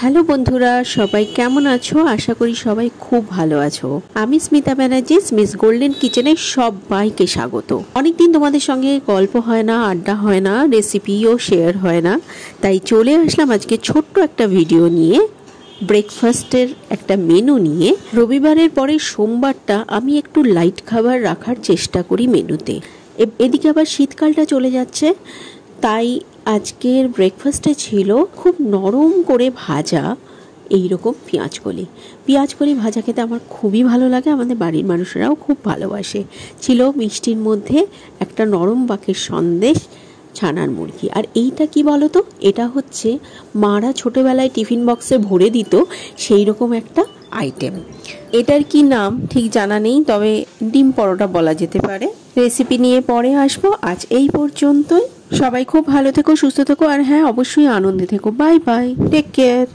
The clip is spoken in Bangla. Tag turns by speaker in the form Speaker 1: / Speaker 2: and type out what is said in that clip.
Speaker 1: হ্যালো বন্ধুরা, সবাই কেমন আছো? আশা করি সবাই খুব ভালো আছো। আমি স্মিতা ব্যানার্জি, মিস গোল্ডেন কিচেনে সবাইকে স্বাগত। অনেকদিন তোমাদের সঙ্গে গল্প হয় না, আড্ডা হয় না, রেসিপিও শেয়ার হয় না, তাই চলে আসলাম আজকে ছোট্ট একটা ভিডিও নিয়ে, ব্রেকফাস্টের একটা মেনু নিয়ে। রবিবারের পরে সোমবারটা আমি একটু লাইট খাবার রাখার চেষ্টা করি মেনুতে। এদিকে আবার শীতকালটা চলে যাচ্ছে, তাই আজকের ব্রেকফাস্টে ছিল খুব নরম করে ভাজা এইরকম পেঁয়াজকলি ভাজা খেতে আমার খুবই ভালো লাগে, আমাদের বাড়ির মানুষেরাও খুব ভালোবাসে। ছিল মিষ্টির মধ্যে একটা নরম বাকের সন্দেশ, ছানার মুরগি। আর এইটা কি বলো তো, এটা হচ্ছে মারা ছোটোবেলায় টিফিন বক্সে ভরে দিত সেই রকম একটা আইটেম। এটার কি নাম ঠিক জানা নেই, তবে ডিম পরোটা বলা যেতে পারে। রেসিপি নিয়ে পরে আসবো। আজ এই পর্যন্তই। সবাই খুব ভালো থেকো, সুস্থ থেকো, আর হ্যাঁ, অবশ্যই আনন্দে থেকো। Bye bye, take care.